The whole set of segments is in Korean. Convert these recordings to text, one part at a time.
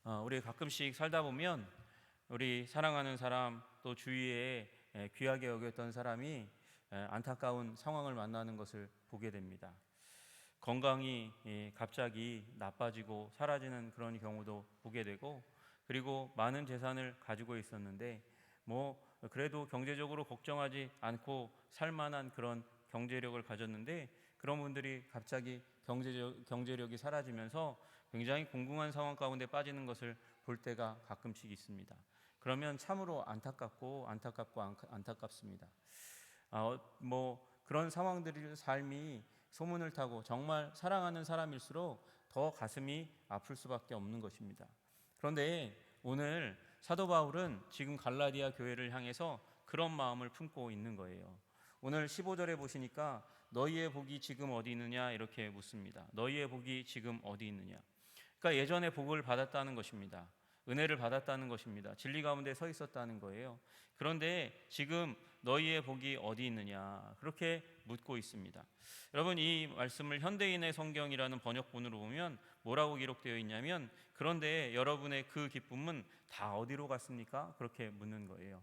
우리 가끔씩 살다 보면 우리 사랑하는 사람 또 주위에 귀하게 여겼던 사람이 안타까운 상황을 만나는 것을 보게 됩니다. 건강이 갑자기 나빠지고 사라지는 그런 경우도 보게 되고, 그리고 많은 재산을 가지고 있었는데 그래도 경제적으로 걱정하지 않고 살만한 그런 경제력을 가졌는데, 그런 분들이 갑자기 경제력이 사라지면서 굉장히 공공한 상황 가운데 빠지는 것을 볼 때가 가끔씩 있습니다. 그러면 참으로 안타깝습니다. 그런 상황들의 삶이 소문을 타고 정말 사랑하는 사람일수록 더 가슴이 아플 수밖에 없는 것입니다. 그런데 오늘 사도 바울은 지금 갈라디아 교회를 향해서 그런 마음을 품고 있는 거예요. 오늘 15절에 보시니까 너희의 복이 지금 어디 있느냐 이렇게 묻습니다. 너희의 복이 지금 어디 있느냐. 그러니까 예전에 복을 받았다는 것입니다. 은혜를 받았다는 것입니다. 진리 가운데 서 있었다는 거예요. 그런데 지금 너희의 복이 어디 있느냐 그렇게 묻고 있습니다. 여러분, 이 말씀을 현대인의 성경이라는 번역본으로 보면 뭐라고 기록되어 있냐면, 그런데 여러분의 그 기쁨은 다 어디로 갔습니까? 그렇게 묻는 거예요.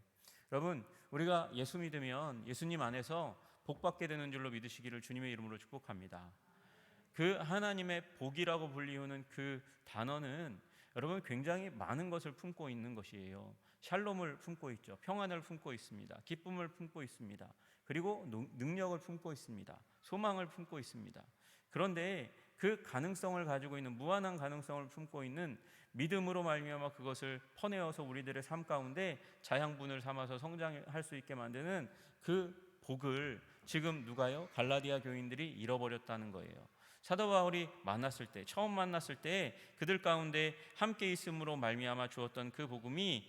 여러분, 우리가 예수 믿으면 예수님 안에서 복받게 되는 줄로 믿으시기를 주님의 이름으로 축복합니다. 그 하나님의 복이라고 불리우는 그 단어는 여러분 굉장히 많은 것을 품고 있는 것이에요. 샬롬을 품고 있죠. 평안을 품고 있습니다. 기쁨을 품고 있습니다. 그리고 능력을 품고 있습니다. 소망을 품고 있습니다. 그런데 그 가능성을 가지고 있는, 무한한 가능성을 품고 있는 믿음으로 말미암아 그것을 퍼내어서 우리들의 삶 가운데 자양분을 삼아서 성장할 수 있게 만드는 그 복을 지금 누가요? 갈라디아 교인들이 잃어버렸다는 거예요. 사도 바울이 처음 만났을 때 그들 가운데 함께 있음으로 말미암아 주었던 그 복음이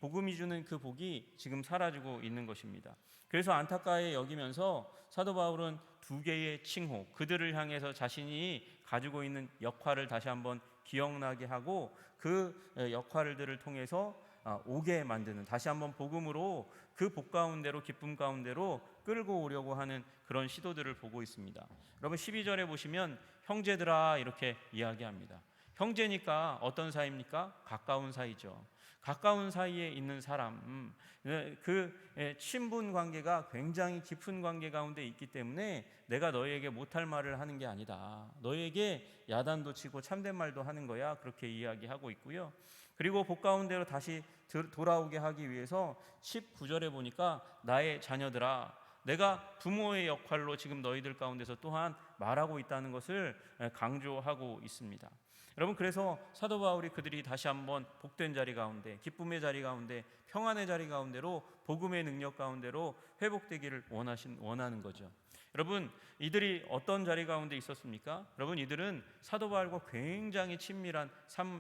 복음이 주는 그 복이 지금 사라지고 있는 것입니다. 그래서 안타까이 여기면서 사도 바울은 두 개의 칭호, 그들을 향해서 자신이 가지고 있는 역할을 다시 한번 기억나게 하고 그 역할들을 통해서 오게 만드는, 다시 한번 복음으로 그 복 가운데로, 기쁨 가운데로 끌고 오려고 하는 그런 시도들을 보고 있습니다. 여러분, 12절에 보시면 형제들아 이렇게 이야기합니다. 형제니까 어떤 사이입니까? 가까운 사이죠. 가까운 사이에 있는 사람, 그 친분 관계가 굉장히 깊은 관계 가운데 있기 때문에 내가 너희에게 못할 말을 하는 게 아니다. 너희에게 야단도 치고 참된 말도 하는 거야. 그렇게 이야기하고 있고요. 그리고 복 가운데로 다시 돌아오게 하기 위해서 19절에 보니까 나의 자녀들아, 내가 부모의 역할로 지금 너희들 가운데서 또한 말하고 있다는 것을 강조하고 있습니다. 여러분, 그래서 사도 바울이 그들이 다시 한번 복된 자리 가운데, 기쁨의 자리 가운데, 평안의 자리 가운데로, 복음의 능력 가운데로 회복되기를 원하는 거죠. 여러분, 이들이 어떤 자리 가운데 있었습니까? 여러분, 이들은 사도 바울과 굉장히 친밀한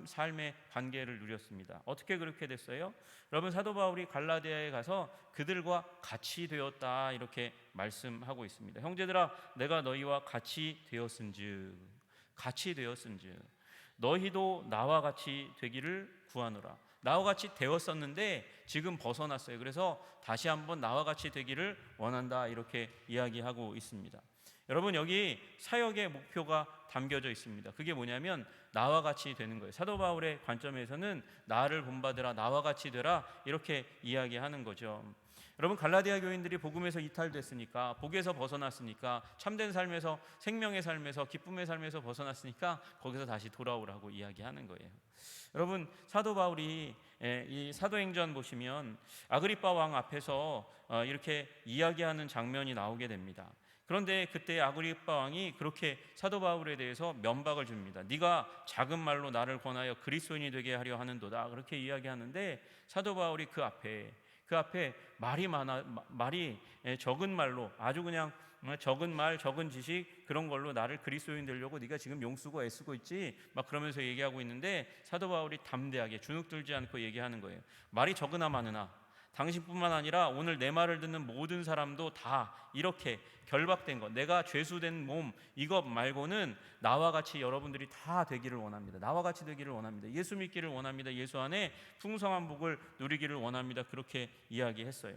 삶의 관계를 누렸습니다. 어떻게 그렇게 됐어요? 여러분, 사도 바울이 갈라디아에 가서 그들과 같이 되었다 이렇게 말씀하고 있습니다. 형제들아, 내가 너희와 같이 되었은즉 너희도 나와 같이 되기를 구하노라. 나와 같이 되었었는데 지금 벗어났어요. 그래서 다시 한번 나와 같이 되기를 원한다 이렇게 이야기하고 있습니다. 여러분, 여기 사역의 목표가 담겨져 있습니다. 그게 뭐냐면 나와 같이 되는 거예요. 사도 바울의 관점에서는 나를 본받으라, 나와 같이 되라 이렇게 이야기하는 거죠. 여러분, 갈라디아 교인들이 복음에서 이탈됐으니까, 복에서 벗어났으니까, 참된 삶에서, 생명의 삶에서, 기쁨의 삶에서 벗어났으니까 거기서 다시 돌아오라고 이야기하는 거예요. 여러분, 사도 바울이 이 사도행전 보시면 아그리빠 왕 앞에서 이렇게 이야기하는 장면이 나오게 됩니다. 그런데 그때 아그리빠 왕이 그렇게 사도 바울에 대해서 면박을 줍니다. 네가 작은 말로 나를 권하여 그리스도인이 되게 하려 하는도다 그렇게 이야기하는데, 사도 바울이 그 앞에 말이 적은 말로, 아주 그냥 적은 말, 적은 지식, 그런 걸로 나를 그리스도인 되려고 네가 지금 용쓰고 애쓰고 있지 막 그러면서 얘기하고 있는데, 사도 바울이 담대하게 주눅들지 않고 얘기하는 거예요. 말이 적으나 많으나 당신뿐만 아니라 오늘 내 말을 듣는 모든 사람도 다 이렇게 결박된 것, 내가 죄수된 몸, 이것 말고는 나와 같이 여러분들이 다 되기를 원합니다. 나와 같이 되기를 원합니다. 예수 믿기를 원합니다. 예수 안에 풍성한 복을 누리기를 원합니다. 그렇게 이야기했어요.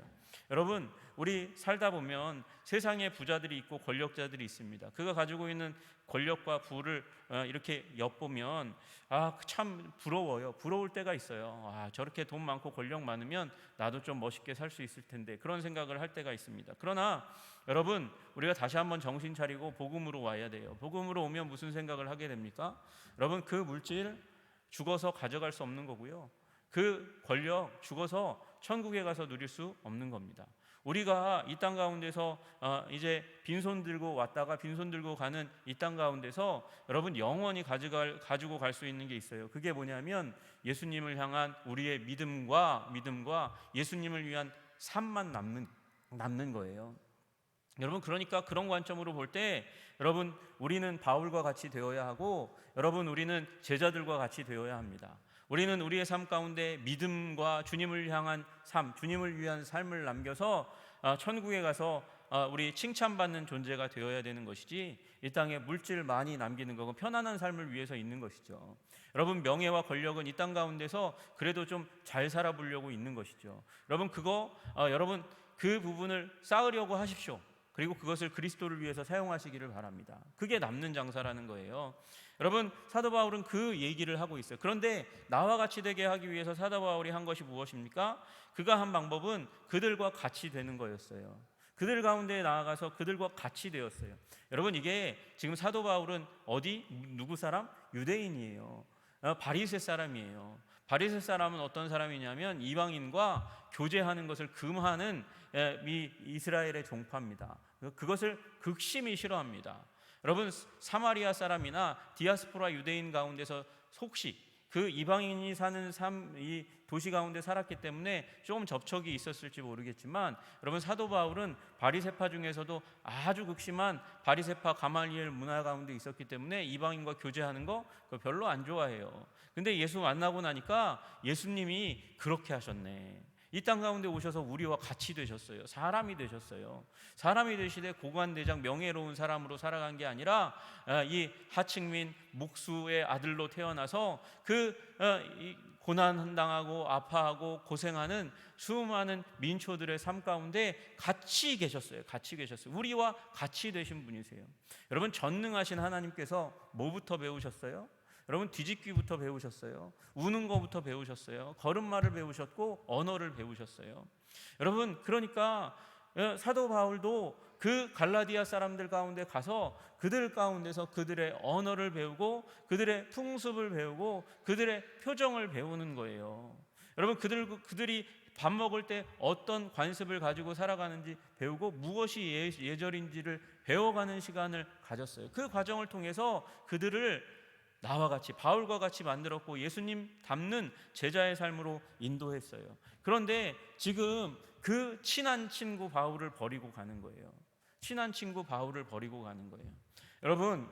여러분, 우리 살다 보면 세상에 부자들이 있고 권력자들이 있습니다. 그가 가지고 있는 권력과 부를 이렇게 엿보면 참 부러워요. 부러울 때가 있어요. 저렇게 돈 많고 권력 많으면 나도 좀 멋있게 살 수 있을 텐데, 그런 생각을 할 때가 있습니다. 그러나 여러분, 우리가 다시 한번 정신 차리고 복음으로 와야 돼요. 복음으로 오면 무슨 생각을 하게 됩니까? 여러분, 그 물질 죽어서 가져갈 수 없는 거고요. 그 권력 죽어서 천국에 가서 누릴 수 없는 겁니다. 우리가 이 땅 가운데서 이제 빈손 들고 왔다가 빈손 들고 가는 이 땅 가운데서 여러분, 영원히 가지고 갈 수 있는 게 있어요. 그게 뭐냐면 예수님을 향한 우리의 믿음과 예수님을 위한 삶만 남는 거예요. 여러분, 그러니까 그런 관점으로 볼 때 여러분, 우리는 바울과 같이 되어야 하고, 여러분, 우리는 제자들과 같이 되어야 합니다. 우리는 우리의 삶 가운데 믿음과 주님을 향한 삶, 주님을 위한 삶을 남겨서 천국에 가서 우리 칭찬받는 존재가 되어야 되는 것이지, 이 땅에 물질 많이 남기는 거고 편안한 삶을 위해서 있는 것이죠. 여러분, 명예와 권력은 이 땅 가운데서 그래도 좀 잘 살아보려고 있는 것이죠. 여러분, 여러분 그 부분을 쌓으려고 하십시오. 그리고 그것을 그리스도를 위해서 사용하시기를 바랍니다. 그게 남는 장사라는 거예요. 여러분, 사도 바울은 그 얘기를 하고 있어요. 그런데 나와 같이 되게 하기 위해서 사도 바울이 한 것이 무엇입니까? 그가 한 방법은 그들과 같이 되는 거였어요. 그들 가운데 나아가서 그들과 같이 되었어요. 여러분, 이게 지금 사도 바울은 누구 사람? 유대인이에요. 바리새 사람이에요. 바리새 사람은 어떤 사람이냐면 이방인과 교제하는 것을 금하는 이스라엘의 종파입니다. 그것을 극심히 싫어합니다. 여러분, 사마리아 사람이나 디아스포라 유대인 가운데서 혹시 그 이방인이 사는 이 도시 가운데 살았기 때문에 좀 접촉이 있었을지 모르겠지만, 여러분, 사도 바울은 바리새파 중에서도 아주 극심한 바리새파 가말리엘 문화 가운데 있었기 때문에 이방인과 교제하는 거 그거 별로 안 좋아해요. 근데 예수 만나고 나니까 예수님이 그렇게 하셨네. 이 땅 가운데 오셔서 우리와 같이 되셨어요. 사람이 되셨어요. 사람이 되시되 고관대장 명예로운 사람으로 살아간 게 아니라 이 하층민 목수의 아들로 태어나서 고난당하고 아파하고 고생하는 수많은 민초들의 삶 가운데 같이 계셨어요. 우리와 같이 되신 분이세요. 여러분, 전능하신 하나님께서 뭐부터 배우셨어요? 여러분, 뒤집기부터 배우셨어요. 우는 거부터 배우셨어요. 걸음마를 배우셨고 언어를 배우셨어요. 여러분, 그러니까 사도 바울도 그 갈라디아 사람들 가운데 가서 그들 가운데서 그들의 언어를 배우고 그들의 풍습을 배우고 그들의 표정을 배우는 거예요. 여러분, 그들이 밥 먹을 때 어떤 관습을 가지고 살아가는지 배우고 무엇이 예절인지를 배워가는 시간을 가졌어요. 그 과정을 통해서 그들을 나와 같이, 바울과 같이 만들었고 예수님 닮는 제자의 삶으로 인도했어요. 그런데 지금 그 친한 친구 바울을 버리고 가는 거예요. 여러분,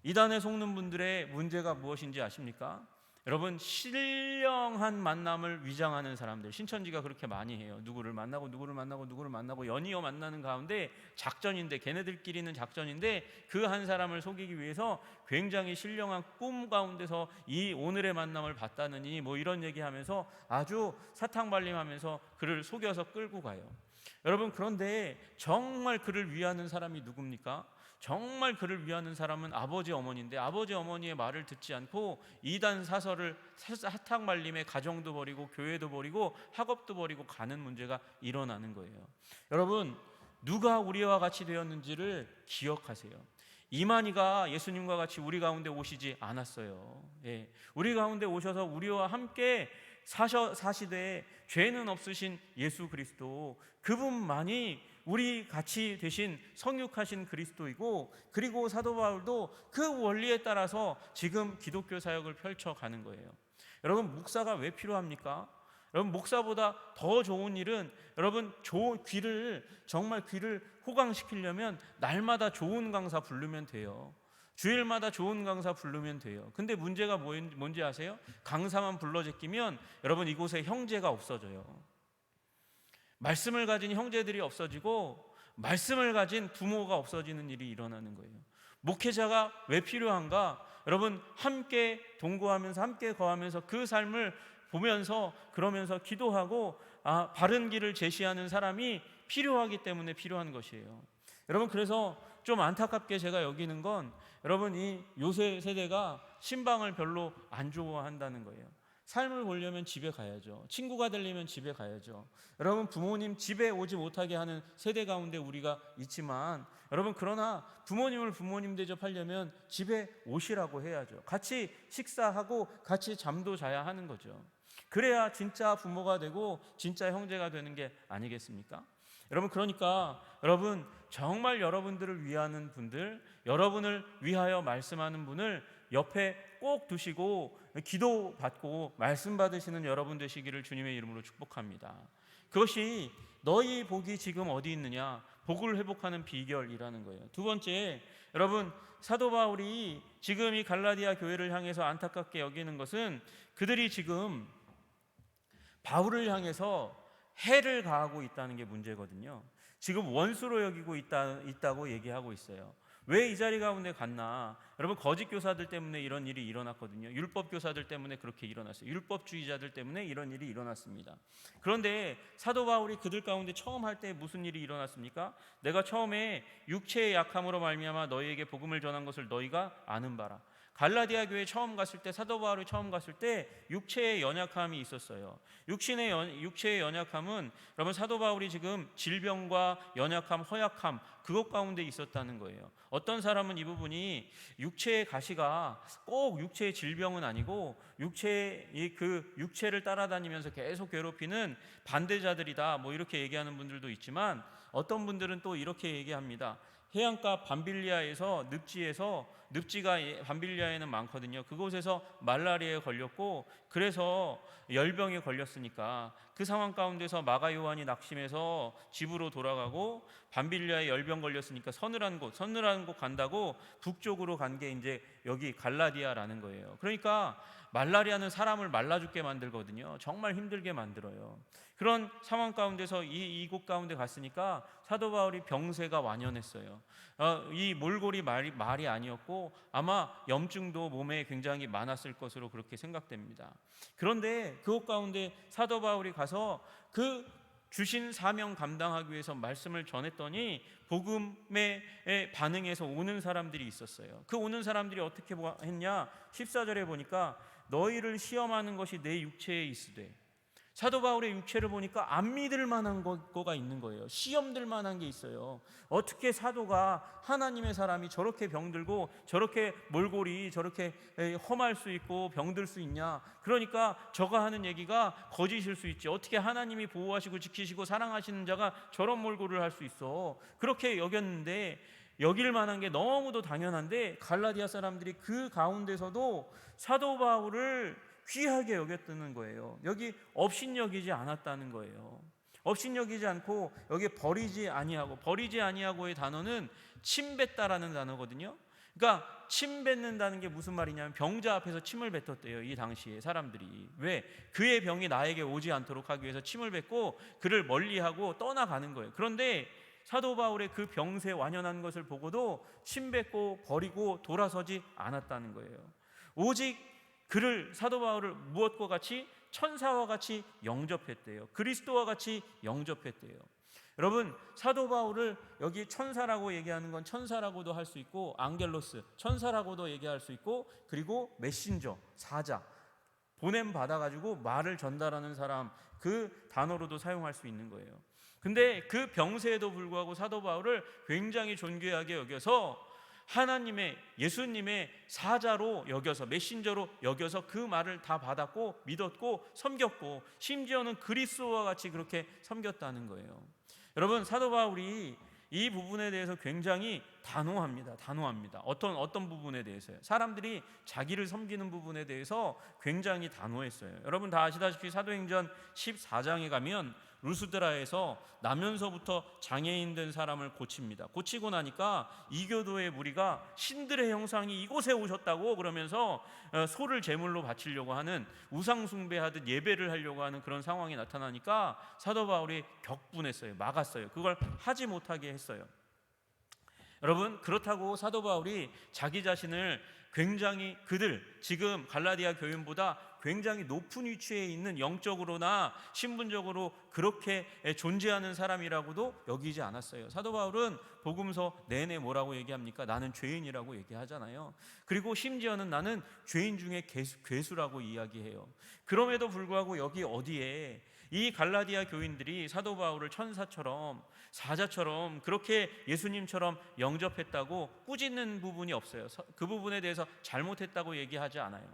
이단에 속는 분들의 문제가 무엇인지 아십니까? 여러분, 신령한 만남을 위장하는 사람들, 신천지가 그렇게 많이 해요. 누구를 만나고 연이어 만나는 가운데 작전인데, 걔네들끼리는 작전인데 그 한 사람을 속이기 위해서 굉장히 신령한 꿈 가운데서 이 오늘의 만남을 봤다느니 뭐 이런 얘기하면서 아주 사탕발림하면서 그를 속여서 끌고 가요. 여러분, 그런데 정말 그를 위하는 사람이 누굽니까? 정말 그를 위하는 사람은 아버지 어머니인데, 아버지 어머니의 말을 듣지 않고 이단 사설을 사탕발림에 가정도 버리고 교회도 버리고 학업도 버리고 가는 문제가 일어나는 거예요. 여러분, 누가 우리와 같이 되었는지를 기억하세요. 이만희가 예수님과 같이 우리 가운데 오시지 않았어요. 우리 가운데 오셔서 우리와 함께 사시되 죄는 없으신 예수 그리스도, 그분만이 우리 같이 되신 성육하신 그리스도이고, 그리고 사도 바울도 그 원리에 따라서 지금 기독교 사역을 펼쳐가는 거예요. 여러분, 목사가 왜 필요합니까? 여러분, 목사보다 더 좋은 일은, 여러분, 정말 귀를 호강시키려면 날마다 좋은 강사 부르면 돼요. 주일마다 좋은 강사 부르면 돼요. 근데 문제가 뭔지 아세요? 강사만 불러 제끼면 여러분, 이곳에 형제가 없어져요. 말씀을 가진 형제들이 없어지고 말씀을 가진 부모가 없어지는 일이 일어나는 거예요. 목회자가 왜 필요한가? 여러분, 함께 동거하면서 함께 거하면서 그 삶을 보면서 그러면서 기도하고 바른 길을 제시하는 사람이 필요하기 때문에 필요한 것이에요. 여러분, 그래서 좀 안타깝게 제가 여기는 건 여러분 이 요새 세대가 신방을 별로 안 좋아한다는 거예요. 삶을 보려면 집에 가야죠. 친구가 되려면 집에 가야죠. 여러분 부모님 집에 오지 못하게 하는 세대 가운데 우리가 있지만 여러분 그러나 부모님을 부모님 대접하려면 집에 오시라고 해야죠. 같이 식사하고 같이 잠도 자야 하는 거죠. 그래야 진짜 부모가 되고 진짜 형제가 되는 게 아니겠습니까? 여러분 그러니까 여러분 정말 여러분들을 위하는 분들, 여러분을 위하여 말씀하는 분을 옆에 꼭 두시고 기도 받고 말씀 받으시는 여러분 되시기를 주님의 이름으로 축복합니다. 그것이 너희 복이 지금 어디 있느냐, 복을 회복하는 비결이라는 거예요. 두 번째, 여러분 사도 바울이 지금 이 갈라디아 교회를 향해서 안타깝게 여기는 것은 그들이 지금 바울을 향해서 해를 가하고 있다는 게 문제거든요. 지금 원수로 여기고 있다고 얘기하고 있어요. 왜 이 자리 가운데 갔나? 여러분 거짓 교사들 때문에 이런 일이 일어났거든요. 율법 교사들 때문에 그렇게 일어났어요. 율법주의자들 때문에 이런 일이 일어났습니다. 그런데 사도 바울이 그들 가운데 처음 할 때 무슨 일이 일어났습니까? 내가 처음에 육체의 약함으로 말미암아 너희에게 복음을 전한 것을 너희가 아는 바라. 갈라디아 교회 처음 갔을 때, 사도 바울이 처음 갔을 때 육체의 연약함이 있었어요. 육체의 연약함은 여러분 사도 바울이 지금 질병과 연약함, 허약함 그것 가운데 있었다는 거예요. 어떤 사람은 이 부분이 육체의 가시가 꼭 육체의 질병은 아니고 육체를 따라다니면서 계속 괴롭히는 반대자들이다 뭐 이렇게 얘기하는 분들도 있지만 어떤 분들은 또 이렇게 얘기합니다. 해안가 밤빌리아에서 늪지가 밤빌리아에는 많거든요. 그곳에서 말라리아에 걸렸고 그래서 열병에 걸렸으니까 그 상황 가운데서 마가 요한이 낙심해서 집으로 돌아가고 밤빌리아에 열병 걸렸으니까 서늘한 곳 간다고 북쪽으로 간 게 이제 여기 갈라디아라는 거예요. 그러니까 말라리아는 사람을 말라 죽게 만들거든요. 정말 힘들게 만들어요. 그런 상황 가운데서 이곳 가운데 갔으니까 사도 바울이 병세가 완연했어요. 이 몰골이 말이 아니었고 아마 염증도 몸에 굉장히 많았을 것으로 그렇게 생각됩니다. 그런데 그곳 가운데 사도 바울이 가서 그 주신 사명 감당하기 위해서 말씀을 전했더니 복음에 반응해서 오는 사람들이 있었어요. 그 오는 사람들이 어떻게 했냐? 14절에 보니까 너희를 시험하는 것이 내 육체에 있으되, 사도 바울의 육체를 보니까 안 믿을 만한 거가 있는 거예요. 시험될 만한 게 있어요. 어떻게 사도가 하나님의 사람이 저렇게 병들고 저렇게 몰골이 저렇게 험할 수 있고 병들 수 있냐? 그러니까 저가 하는 얘기가 거짓일 수 있지. 어떻게 하나님이 보호하시고 지키시고 사랑하시는 자가 저런 몰골을 할 수 있어? 그렇게 여겼는데 여길 만한 게 너무도 당연한데 갈라디아 사람들이 그 가운데서도 사도 바울을 귀하게 여겼다는 거예요. 여기 업신여기지 않았다는 거예요. 업신여기지 않고 여기 버리지 아니하고의 단어는 침뱉다라는 단어거든요. 그러니까 침 뱉는다는 게 무슨 말이냐면 병자 앞에서 침을 뱉었대요. 이 당시에 사람들이. 왜? 그의 병이 나에게 오지 않도록 하기 위해서 침을 뱉고 그를 멀리하고 떠나가는 거예요. 그런데 사도 바울의 그 병세 완연한 것을 보고도 침 뱉고 버리고 돌아서지 않았다는 거예요. 오직 그를, 사도 바울을 무엇과 같이? 천사와 같이 영접했대요. 그리스도와 같이 영접했대요. 여러분 사도 바울을 여기 천사라고 얘기하는 건 천사라고도 할 수 있고 앙겔로스 천사라고도 얘기할 수 있고 그리고 메신저 사자 보냄 받아가지고 말을 전달하는 사람 그 단어로도 사용할 수 있는 거예요. 근데 그 병세에도 불구하고 사도 바울을 굉장히 존귀하게 여겨서 하나님의 예수님의 사자로 여겨서 메신저로 여겨서 그 말을 다 받았고 믿었고 섬겼고 심지어는 그리스도와 같이 그렇게 섬겼다는 거예요. 여러분 사도 바울이 이 부분에 대해서 굉장히 단호합니다. 어떤 부분에 대해서요? 사람들이 자기를 섬기는 부분에 대해서 굉장히 단호했어요. 여러분 다 아시다시피 사도행전 14장에 가면 루스드라에서 나면서부터 장애인 된 사람을 고칩니다. 고치고 나니까 이교도의 무리가 신들의 형상이 이곳에 오셨다고 그러면서 소를 제물로 바치려고 하는 우상 숭배하듯 예배를 하려고 하는 그런 상황이 나타나니까 사도 바울이 격분했어요. 막았어요. 그걸 하지 못하게 했어요. 여러분 그렇다고 사도 바울이 자기 자신을 굉장히 그들 지금 갈라디아 교인보다 굉장히 높은 위치에 있는 영적으로나 신분적으로 그렇게 존재하는 사람이라고도 여기지 않았어요. 사도 바울은 복음서 내내 뭐라고 얘기합니까? 나는 죄인이라고 얘기하잖아요. 그리고 심지어는 나는 죄인 중에 괴수라고 이야기해요. 그럼에도 불구하고 여기 어디에 이 갈라디아 교인들이 사도 바울을 천사처럼 사자처럼 그렇게 예수님처럼 영접했다고 꾸짖는 부분이 없어요. 그 부분에 대해서 잘못했다고 얘기하지 않아요.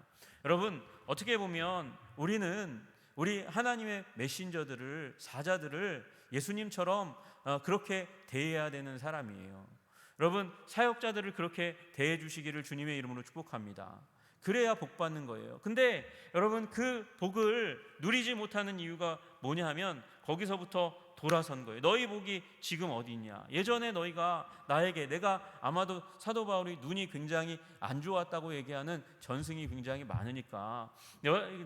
여러분, 어떻게 보면 우리 하나님의 메신저들을, 사자들을 예수님처럼 그렇게 대해야 되는 사람이에요. 여러분, 사역자들을 그렇게 대해 주시기를 주님의 이름으로 축복합니다. 그래야 복 받는 거예요. 근데 여러분, 그 복을 누리지 못하는 이유가 뭐냐 하면 거기서부터 돌아선 거예요. 너희 복이 지금 어디 있냐? 예전에 너희가 내가 아마도 사도 바울이 눈이 굉장히 안 좋았다고 얘기하는 전승이 굉장히 많으니까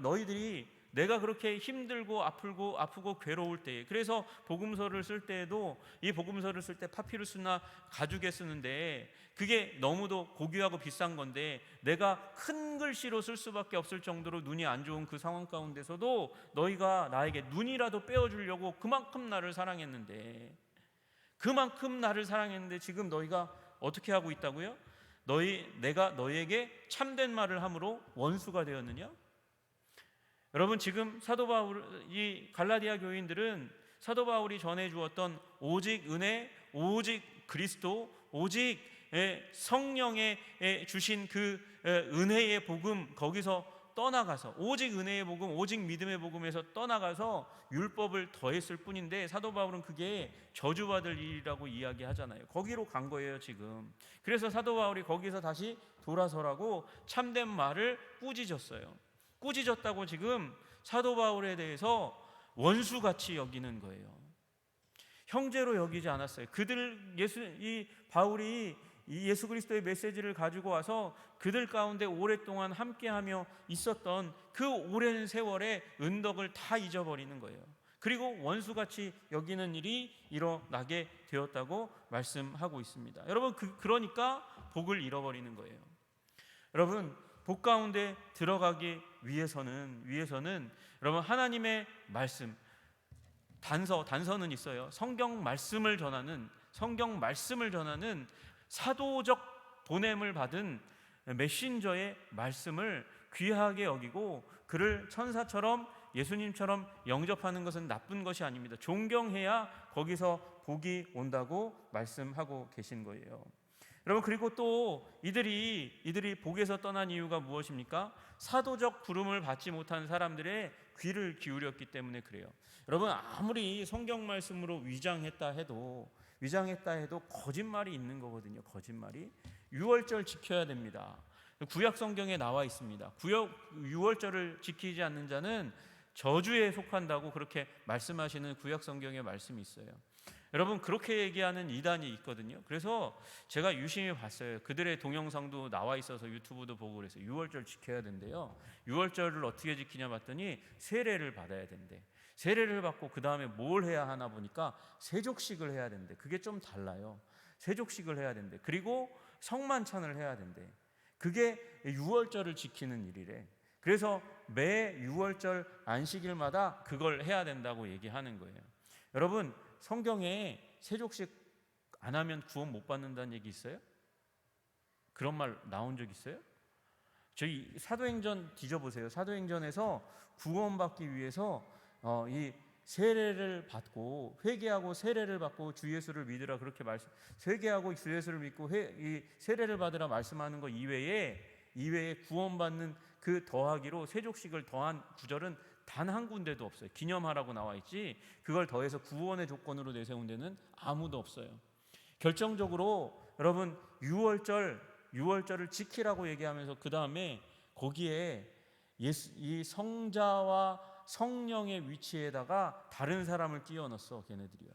너희들이 내가 그렇게 힘들고 아프고 괴로울 때에, 그래서 복음서를 쓸 때에도 이 복음서를 쓸 때 파피루스나 가죽에 쓰는데 그게 너무도 고귀하고 비싼 건데 내가 큰 글씨로 쓸 수밖에 없을 정도로 눈이 안 좋은 그 상황 가운데서도 너희가 나에게 눈이라도 빼어주려고 그만큼 나를 사랑했는데 지금 너희가 어떻게 하고 있다고요? 내가 너희에게 참된 말을 함으로 원수가 되었느냐? 여러분, 지금 이 갈라디아 교인들은 사도 바울이 전해 주었던 오직 은혜, 오직 그리스도, 오직 성령에 주신 그 은혜의 복음, 거기서 떠나가서 오직 은혜의 복음, 오직 믿음의 복음에서 떠나가서 율법을 더했을 뿐인데 사도 바울은 그게 저주받을 일이라고 이야기하잖아요. 거기로 간 거예요 지금. 그래서 사도 바울이 거기서 다시 돌아서라고 참된 말을 꾸짖었다고 지금 사도 바울에 대해서 원수같이 여기는 거예요. 형제로 여기지 않았어요. 바울이 이 예수 그리스도의 메시지를 가지고 와서 그들 가운데 오랫동안 함께하며 있었던 그 오랜 세월의 은덕을 다 잊어버리는 거예요. 그리고 원수같이 여기는 일이 일어나게 되었다고 말씀하고 있습니다. 여러분, 그러니까 복을 잃어버리는 거예요. 여러분, 복 가운데 들어가기 위해서는 여러분 하나님의 말씀, 단서는 있어요. 성경 말씀을 전하는 사도적 보냄을 받은 메신저의 말씀을 귀하게 여기고 그를 천사처럼 예수님처럼 영접하는 것은 나쁜 것이 아닙니다. 존경해야 거기서 복이 온다고 말씀하고 계신 거예요. 여러분, 그리고 또 이들이 복에서 떠난 이유가 무엇입니까? 사도적 부름을 받지 못한 사람들의 귀를 기울였기 때문에 그래요. 여러분, 아무리 성경 말씀으로 위장했다 해도 거짓말이 있는 거거든요. 거짓말이. 유월절 지켜야 됩니다. 구약 성경에 나와 있습니다. 유월절을 지키지 않는 자는 저주에 속한다고 그렇게 말씀하시는 구약 성경의 말씀이 있어요. 여러분, 그렇게 얘기하는 이단이 있거든요. 그래서 제가 유심히 봤어요. 그들의 동영상도 나와 있어서 유튜브도 보고 그래서 유월절 지켜야 된대요. 유월절을 어떻게 지키냐 봤더니 세례를 받아야 된대. 세례를 받고 그 다음에 뭘 해야 하나 보니까 세족식을 해야 된대. 그게 좀 달라요. 세족식을 해야 된대. 그리고 성만찬을 해야 된대. 그게 유월절을 지키는 일이래. 그래서 매 유월절 안식일마다 그걸 해야 된다고 얘기하는 거예요. 여러분, 성경에 세족식 안 하면 구원 못 받는다는 얘기 있어요? 그런 말 나온 적 있어요? 저희 사도행전 뒤져보세요. 사도행전에서 구원받기 위해서 이 세례를 받고 회개하고 세례를 받고 주 예수를 믿으라 그렇게 회개하고 주 예수를 믿고 이 세례를 받으라 말씀하는 거 이외에 구원받는 그 더하기로 세족식을 더한 구절은 단 한 군데도 없어요. 기념하라고 나와 있지 그걸 더해서 구원의 조건으로 내세운 데는 아무도 없어요. 결정적으로 여러분 유월절을 지키라고 얘기하면서 그 다음에 거기에 이 성자와 성령의 위치에다가 다른 사람을 끼워 넣었어. 걔네들이요.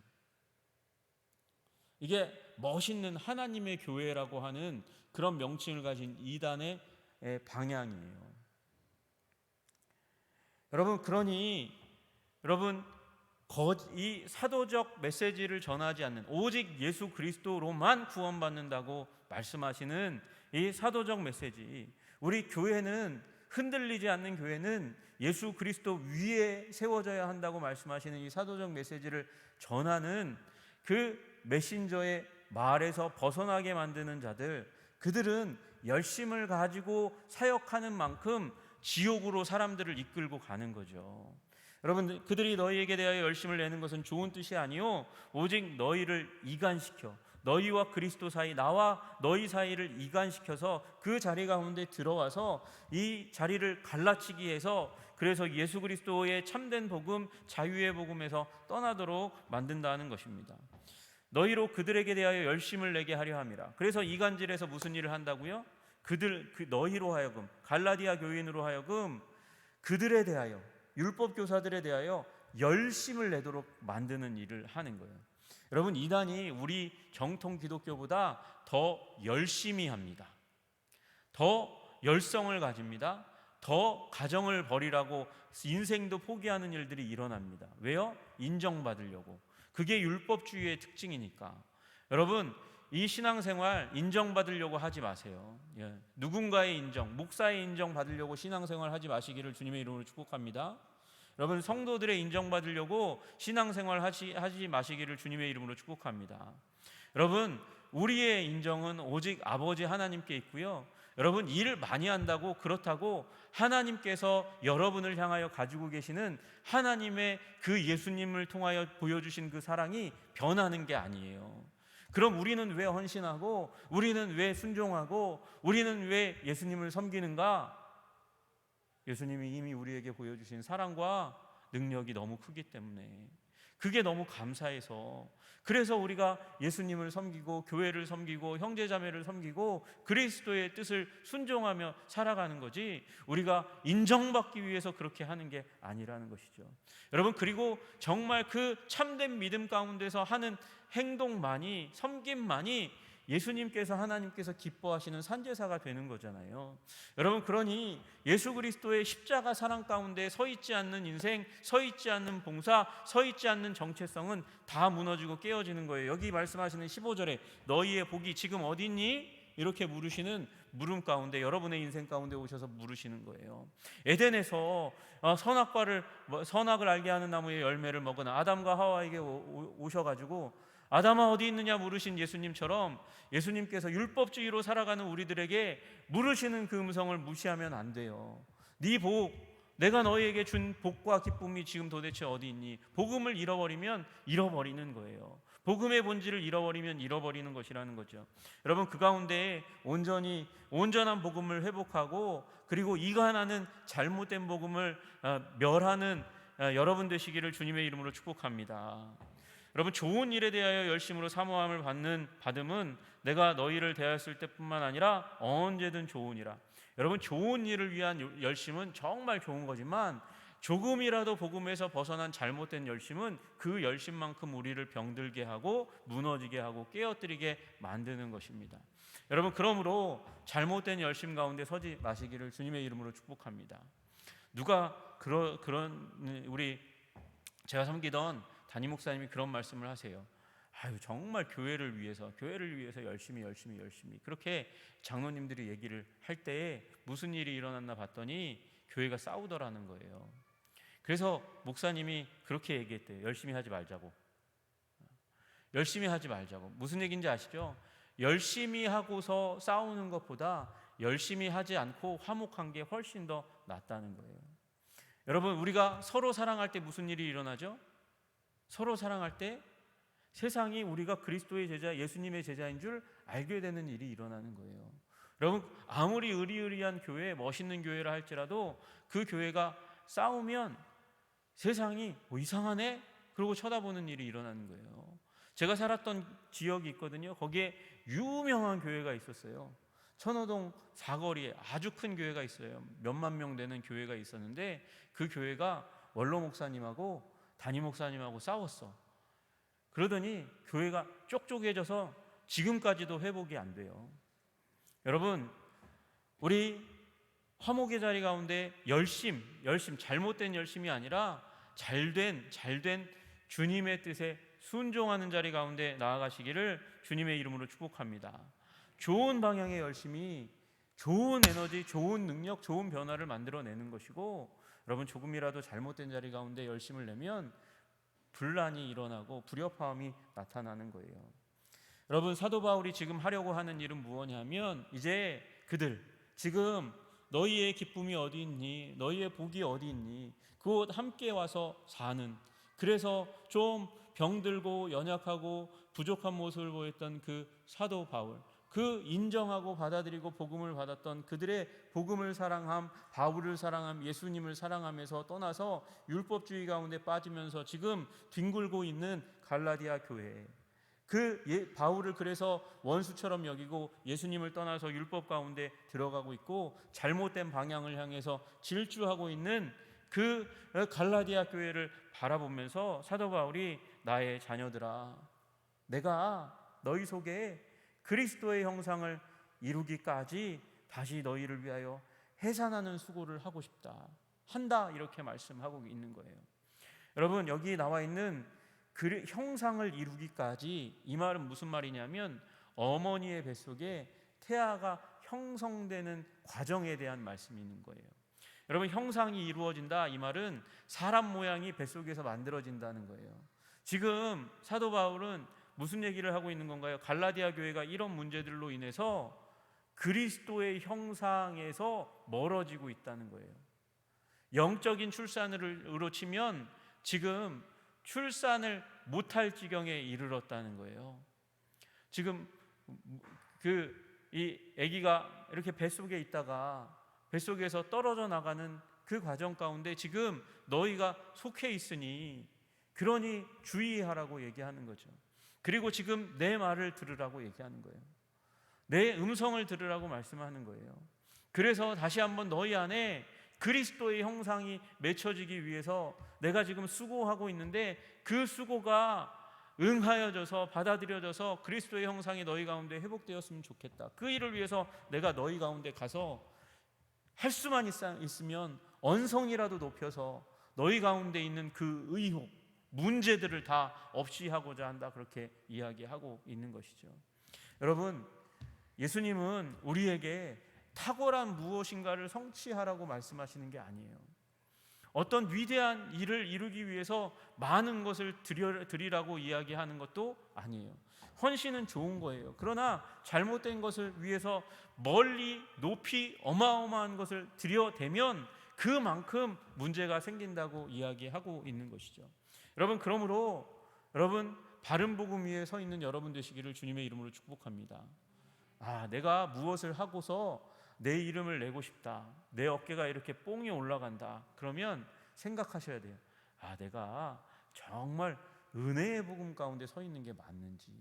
이게 멋있는 하나님의 교회라고 하는 그런 명칭을 가진 이단의 방향이에요. 여러분, 그러니 이 사도적 메시지를 전하지 않는 오직 예수 그리스도로만 구원받는다고 말씀하시는 이 사도적 메시지, 우리 교회는, 흔들리지 않는 교회는 예수 그리스도 위에 세워져야 한다고 말씀하시는 이 사도적 메시지를 전하는 그 메신저의 말에서 벗어나게 만드는 자들, 그들은 열심을 가지고 사역하는 만큼 지옥으로 사람들을 이끌고 가는 거죠. 여러분, 그들이 너희에게 대하여 열심을 내는 것은 좋은 뜻이 아니요 오직 너희를 이간시켜, 너희와 그리스도 사이, 나와 너희 사이를 이간시켜서 그 자리 가운데 들어와서 이 자리를 갈라치기 해서, 그래서 예수 그리스도의 참된 복음, 자유의 복음에서 떠나도록 만든다는 것입니다. 너희로 그들에게 대하여 열심을 내게 하려 함이라. 그래서 이간질에서 무슨 일을 한다고요? 너희로 하여금, 갈라디아 교인으로 하여금 그들에 대하여, 율법 교사들에 대하여 열심을 내도록 만드는 일을 하는 거예요. 여러분, 이단이 우리 정통 기독교보다 더 열심히 합니다. 더 열성을 가집니다. 더 가정을 버리라고 인생도 포기하는 일들이 일어납니다. 왜요? 인정받으려고. 그게 율법주의의 특징이니까. 여러분, 이 신앙생활 인정받으려고 하지 마세요. 누군가의 인정, 목사의 인정 받으려고 신앙생활 하지 마시기를 주님의 이름으로 축복합니다. 여러분, 성도들의 인정받으려고 신앙생활 하지 마시기를 주님의 이름으로 축복합니다. 여러분, 우리의 인정은 오직 아버지 하나님께 있고요. 여러분, 일을 많이 한다고, 그렇다고 하나님께서 여러분을 향하여 가지고 계시는 하나님의 그 예수님을 통하여 보여주신 그 사랑이 변하는 게 아니에요. 그럼 우리는 왜 헌신하고, 우리는 왜 순종하고, 우리는 왜 예수님을 섬기는가? 예수님이 이미 우리에게 보여주신 사랑과 능력이 너무 크기 때문에, 그게 너무 감사해서, 그래서 우리가 예수님을 섬기고 교회를 섬기고 형제자매를 섬기고 그리스도의 뜻을 순종하며 살아가는 거지, 우리가 인정받기 위해서 그렇게 하는 게 아니라는 것이죠. 여러분, 그리고 정말 그 참된 믿음 가운데서 하는 행동만이, 섬김만이 예수님께서, 하나님께서 기뻐하시는 산제사가 되는 거잖아요. 여러분, 그러니 예수 그리스도의 십자가 사랑 가운데 서 있지 않는 인생, 서 있지 않는 봉사, 서 있지 않는 정체성은 다 무너지고 깨어지는 거예요. 여기 말씀하시는 15절에 너희의 복이 지금 어디 있니? 이렇게 물으시는 물음 가운데, 여러분의 인생 가운데 오셔서 물으시는 거예요. 에덴에서 선악을 알게 하는 나무의 열매를 먹은 아담과 하와에게 오셔가지고 아담아 어디 있느냐 물으신 예수님처럼, 예수님께서 율법주의로 살아가는 우리들에게 물으시는 그 음성을 무시하면 안 돼요. 네 복, 내가 너희에게 준 복과 기쁨이 지금 도대체 어디 있니? 복음을 잃어버리면 잃어버리는 거예요. 복음의 본질을 잃어버리면 잃어버리는 것이라는 거죠. 여러분, 그 가운데 온전한 복음을 회복하고, 그리고 이간하는 잘못된 복음을 멸하는 여러분 되시기를 주님의 이름으로 축복합니다. 여러분, 좋은 일에 대하여 열심으로 사모함을 받음은 내가 너희를 대하였을 때뿐만 아니라 언제든 좋으니라. 여러분, 좋은 일을 위한 열심은 정말 좋은 거지만, 조금이라도 복음에서 벗어난 잘못된 열심은 그 열심만큼 우리를 병들게 하고 무너지게 하고 깨어뜨리게 만드는 것입니다. 여러분, 그러므로 잘못된 열심 가운데 서지 마시기를 주님의 이름으로 축복합니다. 제가 섬기던 담임 목사님이 그런 말씀을 하세요. 정말 교회를 위해서 열심히 그렇게 장로님들이 얘기를 할 때에 무슨 일이 일어났나 봤더니 교회가 싸우더라는 거예요. 그래서 목사님이 그렇게 얘기했대요. 열심히 하지 말자고. 무슨 얘기인지 아시죠? 열심히 하고서 싸우는 것보다 열심히 하지 않고 화목한 게 훨씬 더 낫다는 거예요. 여러분, 우리가 서로 사랑할 때 무슨 일이 일어나죠? 서로 사랑할 때 세상이 우리가 그리스도의 제자, 예수님의 제자인 줄 알게 되는 일이 일어나는 거예요. 여러분, 아무리 의리의리한 교회, 멋있는 교회라 할지라도 그 교회가 싸우면 세상이 이상하네? 그러고 쳐다보는 일이 일어나는 거예요. 제가 살았던 지역이 있거든요. 거기에 유명한 교회가 있었어요. 천호동 사거리에 아주 큰 교회가 있어요. 몇만 명 되는 교회가 있었는데, 그 교회가 원로 목사님하고 담임 목사님하고 싸웠어. 그러더니 교회가 쪽쪽해져서 지금까지도 회복이 안 돼요. 여러분, 우리 화목의 자리 가운데 열심, 잘못된 열심이 아니라 잘된 주님의 뜻에 순종하는 자리 가운데 나아가시기를 주님의 이름으로 축복합니다. 좋은 방향의 열심이 좋은 에너지, 좋은 능력, 좋은 변화를 만들어내는 것이고, 여러분 조금이라도 잘못된 자리 가운데 열심을 내면 분란이 일어나고 불협화음이 나타나는 거예요. 여러분 사도 바울이 지금 하려고 하는 일은 무엇이냐면, 이제 그들 지금 너희의 기쁨이 어디 있니? 너희의 복이 어디 있니? 그곳 함께 와서 사는, 그래서 좀 병들고 연약하고 부족한 모습을 보였던 그 사도 바울, 그 인정하고 받아들이고 복음을 받았던 그들의 복음을 사랑함, 바울을 사랑함, 예수님을 사랑하면서 떠나서 율법주의 가운데 빠지면서 지금 뒹굴고 있는 갈라디아 교회, 바울을 그래서 원수처럼 여기고 예수님을 떠나서 율법 가운데 들어가고 있고 잘못된 방향을 향해서 질주하고 있는 그 갈라디아 교회를 바라보면서 사도 바울이, 나의 자녀들아, 내가 너희 속에 그리스도의 형상을 이루기까지 다시 너희를 위하여 해산하는 수고를 하고 싶다, 한다, 이렇게 말씀하고 있는 거예요. 여러분 여기 나와 있는 그 형상을 이루기까지, 이 말은 무슨 말이냐면 어머니의 뱃속에 태아가 형성되는 과정에 대한 말씀이 있는 거예요. 여러분 형상이 이루어진다, 이 말은 사람 모양이 뱃속에서 만들어진다는 거예요. 지금 사도 바울은 무슨 얘기를 하고 있는 건가요? 갈라디아 교회가 이런 문제들로 인해서 그리스도의 형상에서 멀어지고 있다는 거예요. 영적인 출산으로 치면 지금 출산을 못할 지경에 이르렀다는 거예요. 지금 이 아기가 이렇게 뱃속에 있다가 뱃속에서 떨어져 나가는 그 과정 가운데 지금 너희가 속해 있으니 그러니 주의하라고 얘기하는 거죠. 그리고 지금 내 말을 들으라고 얘기하는 거예요. 내 음성을 들으라고 말씀하는 거예요. 그래서 다시 한번 너희 안에 그리스도의 형상이 맺혀지기 위해서 내가 지금 수고하고 있는데, 그 수고가 응하여져서 받아들여져서 그리스도의 형상이 너희 가운데 회복되었으면 좋겠다. 그 일을 위해서 내가 너희 가운데 가서 할 수만 있으면 언성이라도 높여서 너희 가운데 있는 그 의혹, 문제들을 다 없이 하고자 한다, 그렇게 이야기하고 있는 것이죠. 여러분 예수님은 우리에게 탁월한 무엇인가를 성취하라고 말씀하시는 게 아니에요. 어떤 위대한 일을 이루기 위해서 많은 것을 드리라고 이야기하는 것도 아니에요. 헌신은 좋은 거예요. 그러나 잘못된 것을 위해서 멀리 높이 어마어마한 것을 들여대면 그만큼 문제가 생긴다고 이야기하고 있는 것이죠. 여러분 그러므로 여러분 바른 복음 위에 서 있는 여러분 되시기를 주님의 이름으로 축복합니다. 내가 무엇을 하고서 내 이름을 내고 싶다, 내 어깨가 이렇게 뽕이 올라간다, 그러면 생각하셔야 돼요. 내가 정말 은혜의 복음 가운데 서 있는 게 맞는지,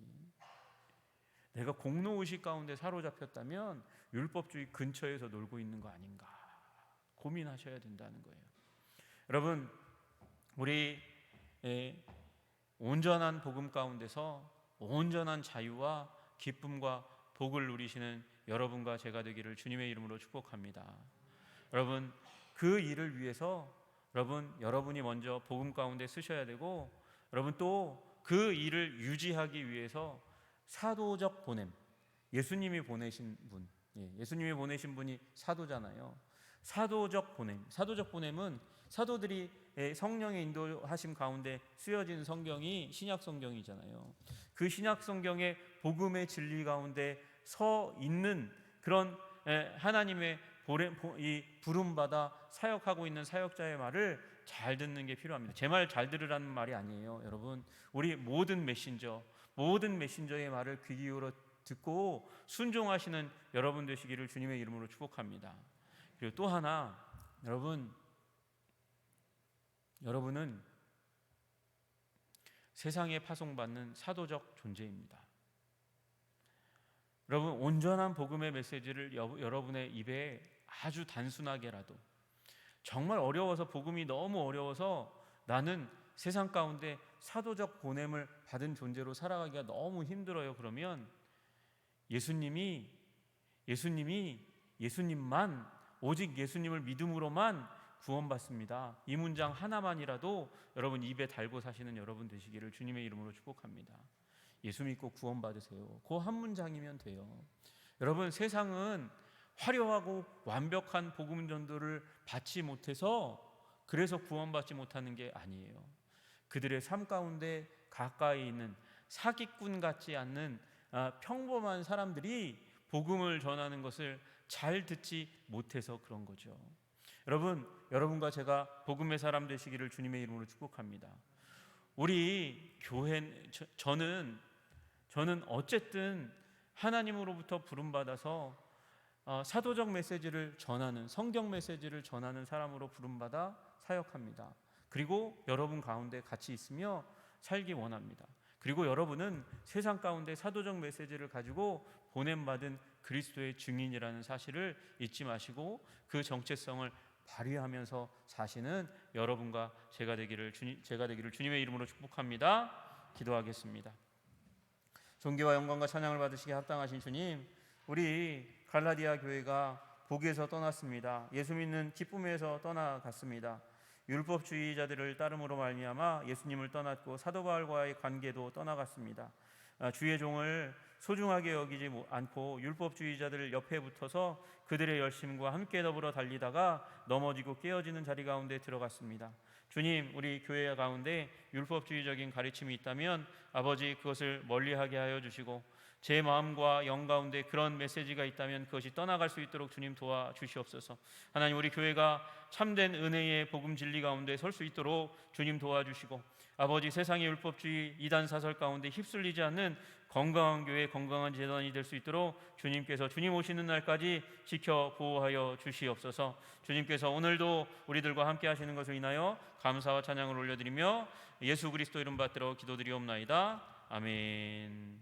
내가 공로의식 가운데 사로잡혔다면 율법주의 근처에서 놀고 있는 거 아닌가 고민하셔야 된다는 거예요. 여러분 우리 온전한 복음 가운데서 온전한 자유와 기쁨과 복을 누리시는 여러분과 제가 되기를 주님의 이름으로 축복합니다. 여러분 그 일을 위해서 여러분이 먼저 복음 가운데 쓰셔야 되고, 여러분 또 그 일을 유지하기 위해서 사도적 보냄, 예수님이 보내신 분, 예수님이 보내신 분이 사도잖아요. 사도적 보냄은 사도들이 성령의 인도하심 가운데 쓰여진 성경이 신약 성경이잖아요. 그 신약 성경의 복음의 진리 가운데 서 있는 그런 하나님의 부름받아 사역하고 있는 사역자의 말을 잘 듣는 게 필요합니다. 제 말 잘 들으라는 말이 아니에요. 여러분 우리 모든 메신저의 말을 귀 기울여 듣고 순종하시는 여러분 되시기를 주님의 이름으로 축복합니다. 그리고 또 하나, 여러분은 세상에 파송받는 사도적 존재입니다. 여러분 온전한 복음의 메시지를 여러분의 입에 아주 단순하게라도, 정말 어려워서, 복음이 너무 어려워서 나는 세상 가운데 사도적 보냄을 받은 존재로 살아가기가 너무 힘들어요. 그러면 예수님만, 오직 예수님을 믿음으로만 구원받습니다. 이 문장 하나만이라도 여러분 입에 달고 사시는 여러분 되시기를 주님의 이름으로 축복합니다. 예수 믿고 구원받으세요. 그 한 문장이면 돼요. 여러분, 세상은 화려하고 완벽한 복음 전도를 받지 못해서 그래서 구원받지 못하는 게 아니에요. 그들의 삶 가운데 가까이 있는 사기꾼 같지 않는 평범한 사람들이 복음을 전하는 것을 잘 듣지 못해서 그런 거죠. 여러분, 여러분과 제가 복음의 사람 되시기를 주님의 이름으로 축복합니다. 우리 교회, 저는 어쨌든 하나님으로부터 부름받아서 사도적 메시지를 전하는, 성경 메시지를 전하는 사람으로 부름받아 사역합니다. 그리고 여러분 가운데 같이 있으며 살기 원합니다. 그리고 여러분은 세상 가운데 사도적 메시지를 가지고 보냄받은 그리스도의 증인이라는 사실을 잊지 마시고 그 정체성을 발휘하면서 사시는 여러분과 제가 되기를 주님의 이름으로 축복합니다. 기도하겠습니다. 존귀와 영광과 찬양을 받으시기에 합당하신 주님, 우리 갈라디아 교회가 복에서 떠났습니다. 예수 믿는 기쁨에서 떠나갔습니다. 율법주의자들을 따름으로 말미암아 예수님을 떠났고 사도 바울과의 관계도 떠나갔습니다. 주의 종을 소중하게 여기지 않고 율법주의자들 옆에 붙어서 그들의 열심과 함께 더불어 달리다가 넘어지고 깨어지는 자리 가운데 들어갔습니다. 주님, 우리 교회 가운데 율법주의적인 가르침이 있다면 아버지 그것을 멀리하게 하여 주시고 제 마음과 영 가운데 그런 메시지가 있다면 그것이 떠나갈 수 있도록 주님 도와주시옵소서. 하나님, 우리 교회가 참된 은혜의 복음 진리 가운데 설 수 있도록 주님 도와주시고 아버지 세상의 율법주의 이단 사설 가운데 휩쓸리지 않는 건강한 교회, 건강한 재단이 될 수 있도록 주님께서 주님 오시는 날까지 지켜 보호하여 주시옵소서. 주님께서 오늘도 우리들과 함께 하시는 것을 인하여 감사와 찬양을 올려드리며 예수 그리스도 이름 받들어 기도드리옵나이다. 아멘.